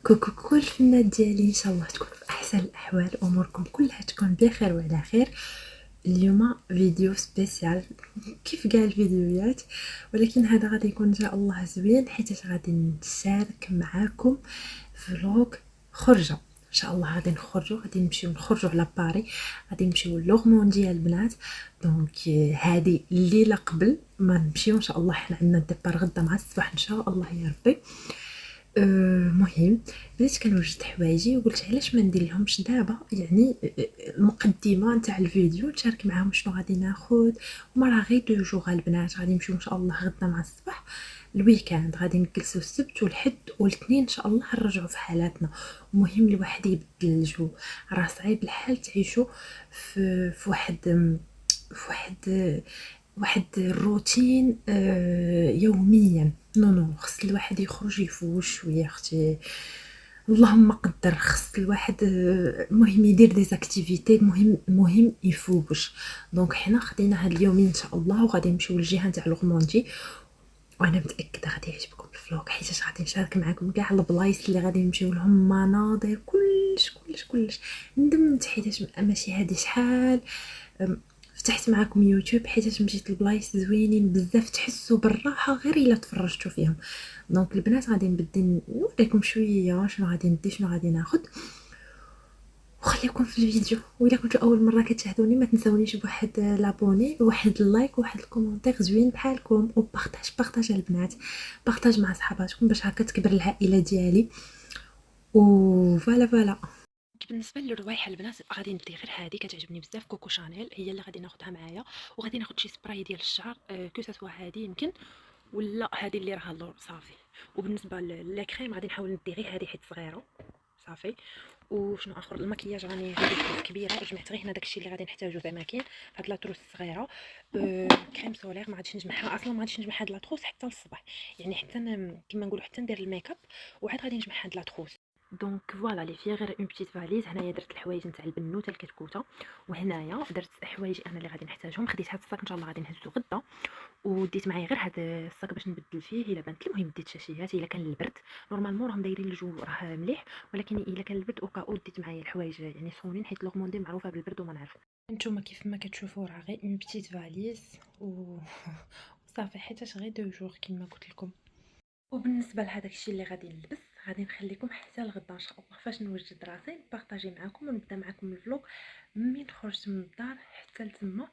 كوكو كل الفنات ديالي، ان شاء الله تكون في احسن الاحوال، اموركم كلها تكون بخير وعلى خير. اليوم فيديو سبيسيال كيف كاع الفيديوهات، ولكن هذا غادي يكون ان شاء الله زوين حيت غادي نشارك معاكم فلوق خرجه. ان شاء الله غادي نخرجوا على باري، غادي نمشيو لوغموندي البنات. دونك هذه الليله قبل ما نمشيو ان شاء الله، حنا عندنا ديبار غدا مع الصباح ان شاء الله يا ربي. مهم بديت كنوجد حوايجي وقلت علاش ما ندير لهمش دابا، يعني المقدمه نتاع الفيديو نشارك معاهم شنو غادي ناخذ. وما راه غير 2 جوغ البنات، غادي نمشيو ان شاء الله غدا مع الصباح الويكاند، غادي نجلسوا السبت والحد والاثنين ان شاء الله نرجعوا في حالاتنا. مهم الواحد يبدل الجو، راه صعيب الحال تعيشوا في واحد الروتين يوميا. نو خص الواحد يخرج يفوش شويه اختي، اللهم قدر. خص الواحد مهم يدير دي زاكتيفيتي، مهم يفوقش. دونك حنا خدينا هاد اليومين ان شاء الله وغادي نمشيو للجهه نتاع لوغموندي، وانا متاكده غادي يعجبكم الفلوق حيت غادي نشارك معكم كاع البلايص اللي غادي نمشيو لهم، مناظر كلش. ندمت حيت ماشي هادي شحال فتحت معاكم يوتيوب، حيت مشيت لبلايص زوينين بزاف تحسوا بالراحه غير الا تفرجتوا فيهم. دونك البنات غادي نبدل نوريكم شويه شنو غادي ندي شنو غادي ناخذ، وخليكم في الفيديو. وإلا كنتو اول مره كتشاهدوني ما تنساونيش بواحد لابوني، واحد اللايك، وواحد الكومونتير زوين بحالكم، وبارطاج البنات، بارطاج مع صحاباتكم باش هكا تكبر العائله ديالي. فوالا. بالنسبه للروايح البنات غادي ندي غير هذه كتعجبني بزاف، كوكو شانيل هي اللي غادي ناخذها معايا. وغادي ناخذ شي سبراي ديال الشعر كو سوا هذه يمكن، ولا هذه اللي راها اللور صافي. وبالنسبه للكريم غادي نحاول ندي غير هذه حيت صغيره صافي. وشنو اخر؟ المكياج راني هذه تروس كبيره، جمعت غير هنا داكشي اللي غادي نحتاجو زعما كاين هاد لاطروس صغيره. كريم سولير ما غاديش نجمعها اصلا، ما غاديش نجمع هاد لاطروس حتى للصباح، يعني حتى كيما نقولوا حتى ندير الميك اب وعاد غادي نجمع هاد لاطروس. دونك فوالا لي فيها غير اون بيتيت فاليز. هنايا درت الحوايج نتاع البنوته الكتكوته، وهنايا درت حوايجي انا اللي غادي نحتاجهم. خديت هاد الصاك ان شاء الله غادي نهزو غدا، وديت معايا غير هاد الصاك باش نبدل فيه الا بانت. المهم ديت شاشيات الا كان البرد، نورمالمون راهم دايرين الجو راه مليح، ولكن الا كان البرد اوكا ديت معايا الحوايج يعني سخونين، حيت لوغموندي معروفه بالبرد وما نعرف. نتوما كيف ما كتشوفوا راه غير اون بيتيت فاليز صافي، حيت غير 2 جوغ كيما قلت لكم. وبالنسبه لهذاك الشيء اللي غادي نلبس غادي نخليكم حتى لغدا ان شاء الله فاش نوجد راسي نبارطاجي معكم ونبدا معكم الفلوق من خرجت من الدار حتى لتما.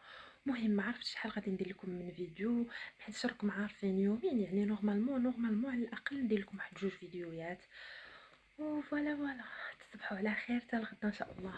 مهم ما عرفتش شحال غادي ندير لكم من فيديو، حيت راكم عارفين يومين يعني نورمالمون على الاقل ندير لكم واحد 2 فيديوهات. فوالا تصبحوا على خير حتى لغدا ان شاء الله.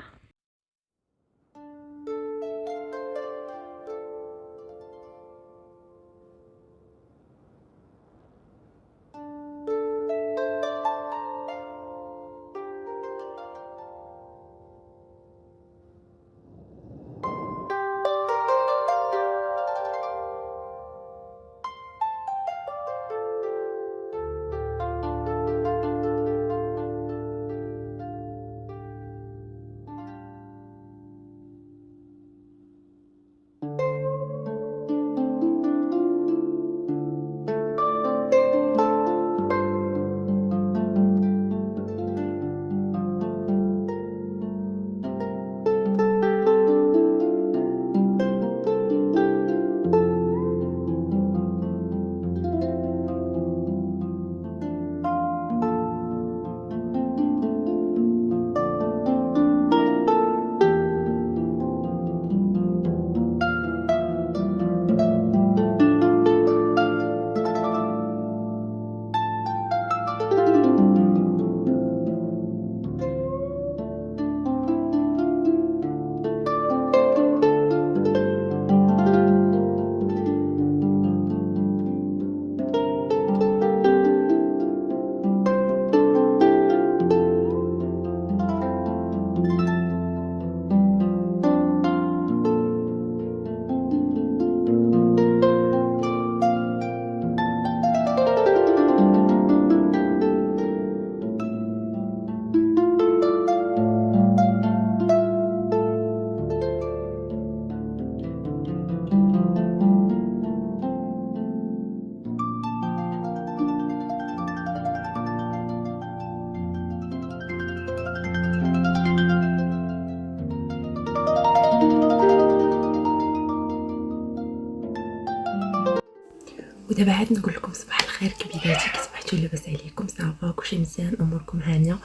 ودابا عاد نقول لكم صباح الخير كبيراتي، كصبحتوا لاباس عليكم؟ صافا كلشي مزيان، اموركم هانيه؟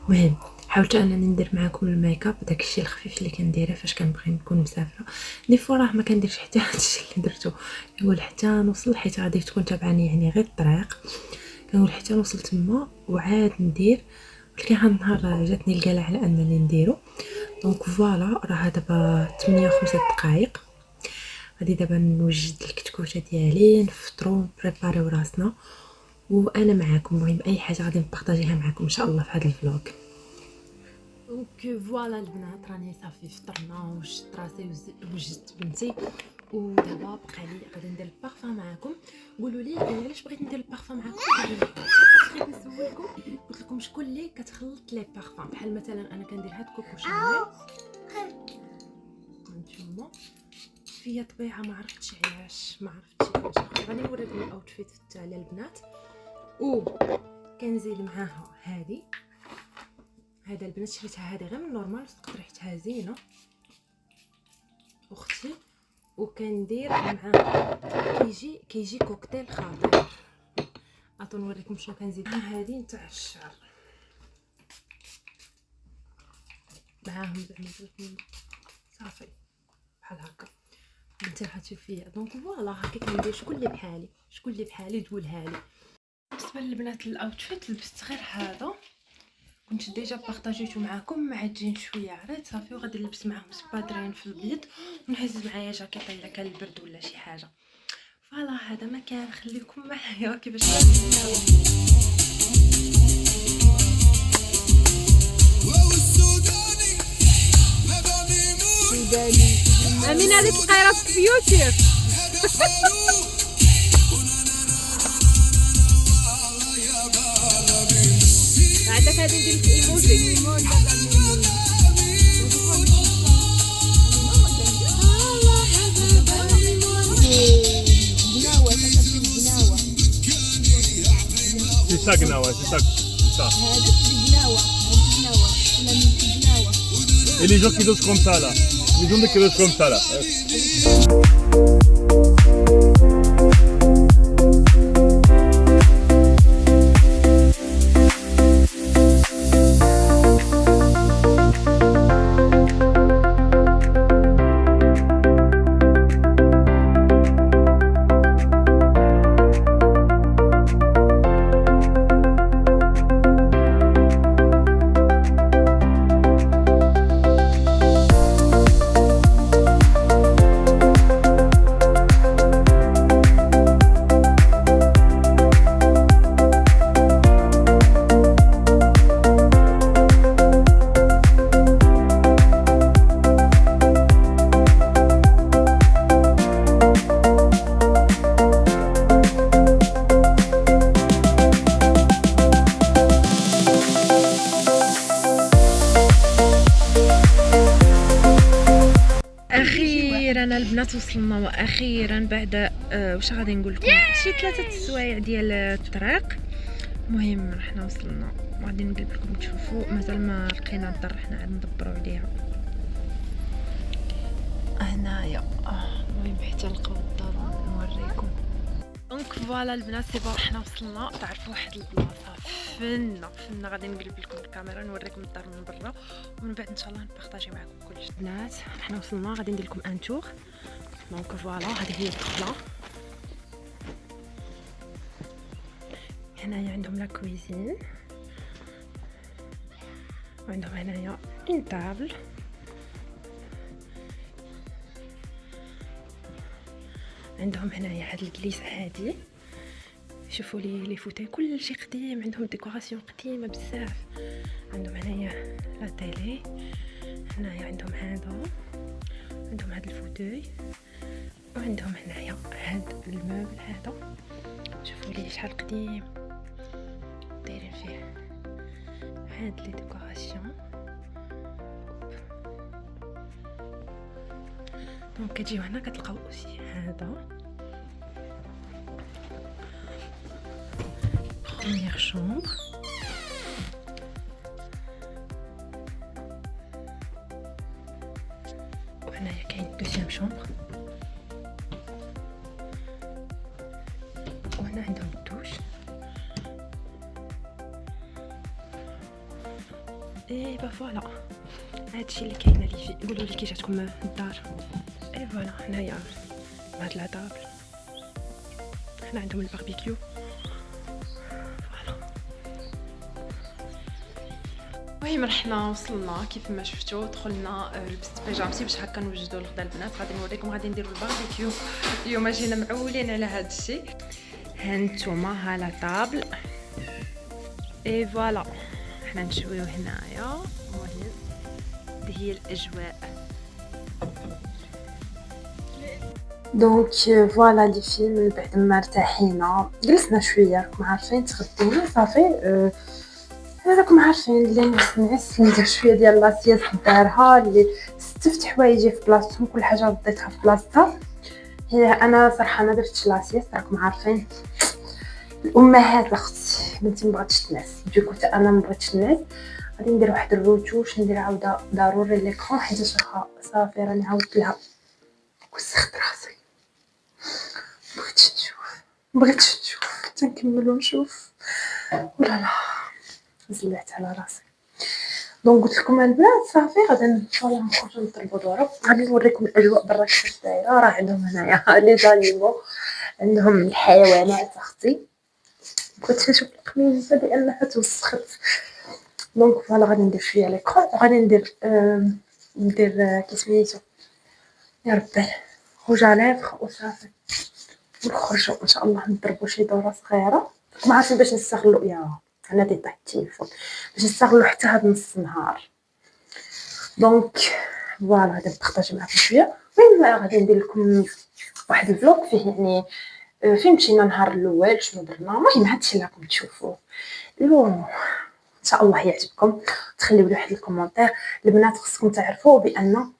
المهم حاولت انني ندير معكم الميك اب، داكشي الخفيف اللي كنديره فاش كنبغي نكون مسافره. دي فوا راه ما كنديرش حتى هادشي اللي درتو، كنقول حتى نوصل، حيت غادي تكون تابعاني يعني غير الطريق، كنقول حتى نوصل تما وعاد ندير. ولكن هاد النهار جاتني القلع على انني نديرو. دونك فوالا راه دابا 8 5 دقائق، غادي دابا نوجد الكتكوته ديالي، نفطرو نبريباريو راسنا وانا معاكم. المهم اي حاجه غادي نبارطاجيها معاكم ان شاء الله في هذا الفلوغ. دونك فوالا البنات راني صافي فطرنا وجدت راسي وجدت بنتي، ودابا بقى لي غادي ندير البارفان معاكم. قولوا لي علاش بغيت ندير البارفان معاكم. بغيت نسولكم، قلت لكم شكون اللي كتخلط لي بارفان، بحال مثلا انا كندير هاد كوكو شانيل، هانتوما فيا طبيعه ما عرفتش علاش غادي نوريكم الاوتفيت في التالي البنات. و كنزيد معاها هذه، هذا البنات شريتها هذه غير من نورمال، صدقت ريحتها زينه اختي. وكندير معاه كيجي كوكتيل خاطر. عطوا نوريكم شنو كنزيد. هذه نتاع الشعر معاهم زعما صافي بحال هكا بنتي راح تشوف فيا. دونك فوالا هكا كندير. شكون اللي بحالي دولها لي. بالنسبه للبنات الاوتفيت لبست غير هذا، كنت ديجا بارطاجيته معكم، معجين شويه عريض صافي، وغادي نلبس معاهم سبادرين في البيض، ونهز معايا جاكيطه الا كان البرد ولا شي حاجه. فوالا هذا ما كان، خليكم معايا كيفاش امين هذه تلقاي راسك في يوتيوب. عندك هذه ندير لك ايموجي. C'est ça Gnawa, c'est ça. Et les gens qui dansent comme ça là, les gens qui dansent comme ça là. اخيرا البنات وصلنا، واخيرا بعد واش غادي نقول لكم شي 3 سوايع ديال الطريق. المهم رحنا وصلنا، غادي نقلب لكم تشوفوا. مازال ما لقينا الدار، حنا عاد ندبروا عليها هنايا. المهم حتى نلقاو الدار نوريكم. دونك فوالا البنات سي بون، حنا وصلنا. تعرفوا واحد البلاصه فنه غادي نقلب لكم الكاميرا نوريكم الدار من برا، ومن بعد ان شاء الله نبارطاجي معكم كلشي. البنات حنا وصلنا، غادي ندير لكم ان تور. دونك فوالا هذه هي الدخله. هنايا عندهم لا كويزين، وعندهم هنايا اون طابل، عندهم هنايا هاد الكليس هادي. شوفوا لي فوتاي كلشي قديم، عندهم ديكوراسيون قديمه بزاف. عندهم هنايا لا تيلي، هنايا عندهم هاد الفوتاي، وعندهم هنايا هاد الموبل هذا. شوفوا لي شحال قديم دايرين فيه هاد لي ديكوراسيون. دونك كتجيو هنا كتلقاو اوسي هذا بروميير شومبر، وهنايا كاين دوزيام شومبر. ايوا فوالا هادشي اللي كاينه لي فيه. قولوا لي كي جاتكم الدار. اي فوالا هنايا بهاد العطابل هنا عندهم الباربيكيو. المهم رحنا وصلنا كيف ما شفتوا، دخلنا لبست بيجامتي باش هكا نوجدوا الغدا البنات. غادي نوريكم، غادي نديروا الباربيكيو. اليوم جينا معولين على هذا الشيء. هانتوما ها لا طابل اي فوالا حنا نشويو هنايا. المهم هذه هي الاجواء. دونك فوالا لي فيلم من بعد ما ارتاحينا جلسنا شويه، راكم عارفين تغدينا صافي. راكم عارفين اللي نعس ندير شويه ديال لاسياس دارها، اللي ستفت حوايجي في بلاصتهم، كل حاجه رديتها في بلاصتها. هي انا صراحه ما درتش لاسياس، راكم عارفين الامهات اختي بنتي ما بغاتش تنعس، دوكو حتى انا ما بغيتش نعس. غادي ندير واحد الروتوش، ندير عاوده ضروري ليكرون حيت صافي راني عاودت لها وسخت راسي. بغيتش نشوف تنكملو نشوف ولا لا زلعت على راسي. دونك قلت لكم البنات صافي غادي فوالا نخرجوا نضربوا ضرب. غادي نوريكم الاجواء برا كيفاش دايره. راه عندهم هنايا لي زانيمو، عندهم الحيوانات اختي. بغيت نشوف القميصه لانها توسخت. دونك فوالا غادي ندير شويه ليكرون، غادي ندير كي سميتو يا ربي روج على لافغ وصافي نخرجوا ان شاء الله نضربوا شي دوره صغيره. ما عرفتش باش نستغلوا يا انا ديطاي التليفون باش نستغلوا حتى هاد نص النهار. دونك فوالا غادي نبارطاجي معكم شويه. المهم غادي ندير لكم واحد الفلوق فيه يعني فين مشينا النهار الاول، شنو درنا. المهم هادشي اللي راكم تشوفوه اليوم ان شاء الله يعجبكم. تخليو لي واحد الكومونتير. البنات خصكم تعرفوا بان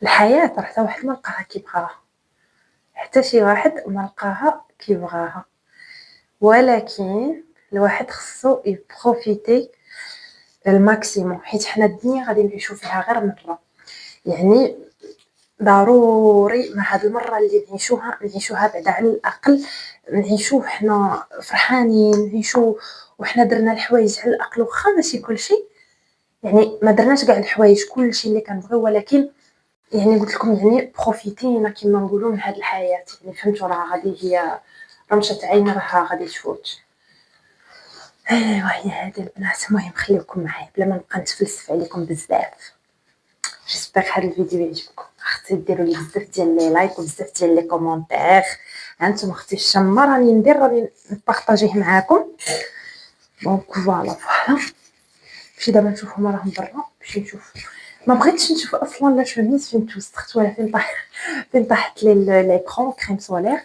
الحياه راه حتى واحد ما لقاها كيبغاها، حتى شي واحد ما لقاها كيبغاها، ولكن الواحد خصو يبروفيتي الماكسيموم حيت حنا الدنيا غادي نعيشو فيها غير مره. يعني ضروري ما هاد المره اللي نعيشوها بعدا على الاقل نعيشو حنا فرحانين، نعيشو وحنا درنا الحوايج على الاقل واخا ماشي كلشي. يعني ما درناش كاع الحوايج كلشي اللي كنبغيو، ولكن يعني قلت لكم يعني بروفيتينا كما نقولوا من هاد الحياه. يعني فهمتوا راه غادي هي رمشة عين راه غادي تفوت. ايوا هي هذه البنات. المهم خليكم معايا بلا ما نبقى نتفلسف عليكم بزاف. جيسبر هذا الفيديو يعجبكم. اختي ديروا لي بزاف ديال لي لايك وبزاف ديال لي كومونتير. هانتوما اختي الشمه راني نبارطاجيه معاكم. دونك فوالا ماشي دابا نشوفهم راهم برا باش نشوف. ما بغيتش نشوف اصلا لا شوميز فين توسخت ولا فين طاحت لي ليكرون كريم سولير.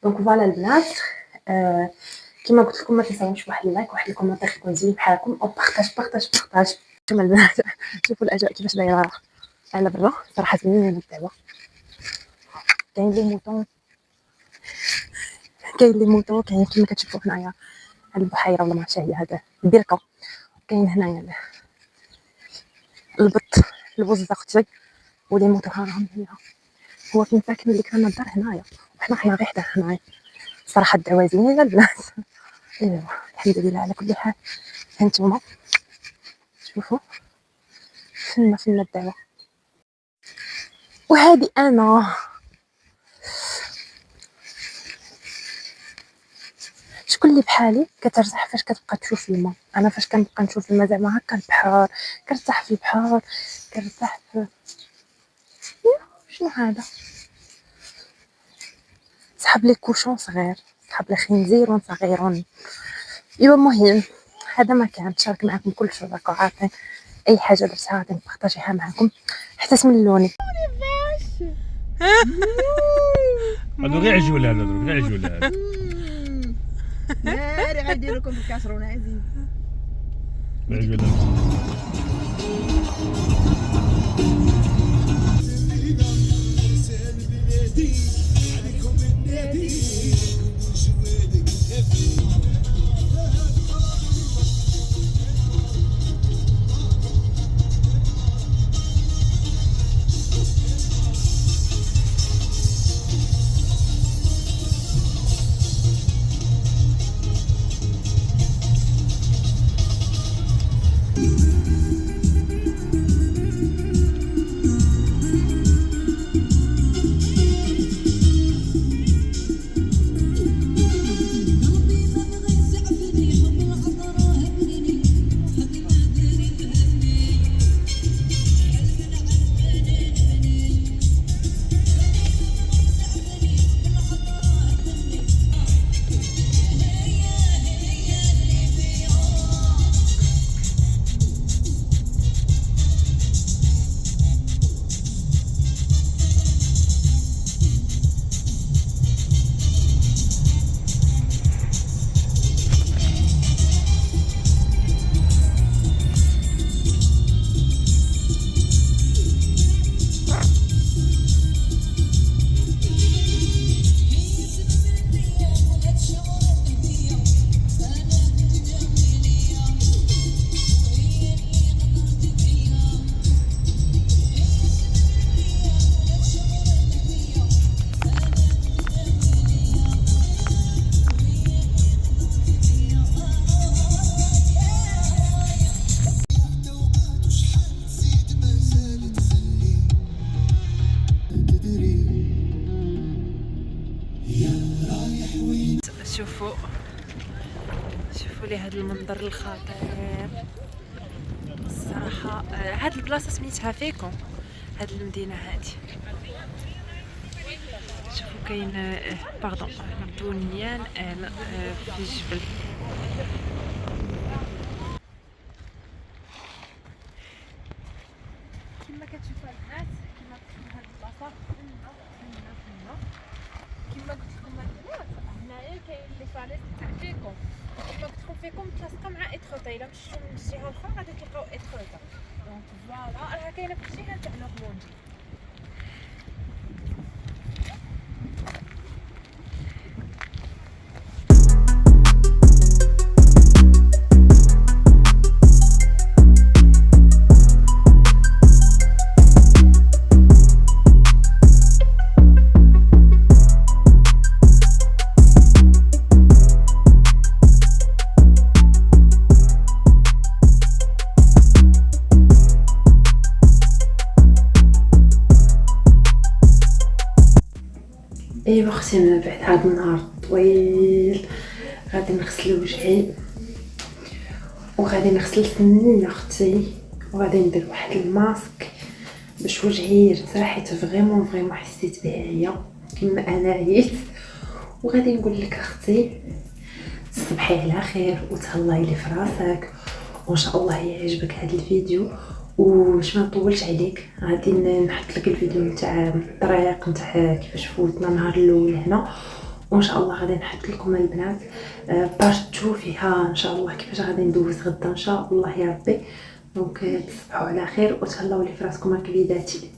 دونك فوالا البنات كما قلت لكم ما تنساوش واحد اللايك واحد الكومونتير يكون زوين بحالكم او بارطاج. كما البنات شوفوا الاجواء كيفاش دايره على برا. صراحه زوينه الدعوه. كاين لي موطو كاين كما كتشوفوا هنايا هاد البحيره ولا ماشي هي هذا البركه. كاين هنايا البط البوز اختي ولي موطو راهم هنا. هو فين ساكن اللي كان الدار هنايا وحنا غير حدا هنايا. صراحه الدعوه زوينه البنات. ايوا الحمد لله على كل حال. هانتوما شوفوا فين الدعوه. وهذه انا شكون اللي بحالي كترتاح فاش كتبقى تشوف الماء. انا فاش كنبقى نشوف الماء زعما هكا البحر كنرتاح في البحر كنرتاح في شنو هذا. سحب لي كوشون صغير سحب لي خنزير صغيرون. ايوا المهم هذا ما كان نشارك معكم كل شيء. راكم عارفين اي حاجه درتها غادي نبارطاجيها معكم حتى تملوني. هادو غير عجوله غير عجوله. ناري غندير لكم في الكاسرونه عزيز. شوفوا لي هذا المنظر الخطير الصراحه. هاد البلاصه سميتها فيكم، هاد المدينه هادي. شوفوا كاين باردون بنيان في الجبل. كما كتشوفوا البنات، كما كتشوفوا هاد البلاصه فنه كما قلت لكم البنات. هنايا كاين لي فاليز تاع فيكم، كما قلت لكم فيكم متلاصقه مع اتخوتا. الا مشيتو من الجهه الاخرى غادي تلقاو اتخوتا. دونك فوالا راها كاينه في الجهه تاع نورموندي. ايوا اختي، من بعد هذا النهار الطويل غادي نغسل وجهي وغادي نغسل سني اختي، وغادي ندير واحد الماسك باش وجهي يرتاح، حيت فريمون حسيت بها هي كما انا عييت. وغادي نقول لك اختي تصبحي على خير وتهلاي لي في راسك، وان شاء الله يعجبك هذا الفيديو. وباش ما نطولش عليك غادي نحط لك الفيديو نتاع الطريق نتاع كيفاش فوتنا النهار الاول هنا، وان شاء الله غادي نحط لكم البنات بارت 2 فيها ان شاء الله كيفاش غادي ندوز غدا ان شاء الله يا ربي. دونك تصبحوا على خير وتهلاو لي في راسكم كبيداتي.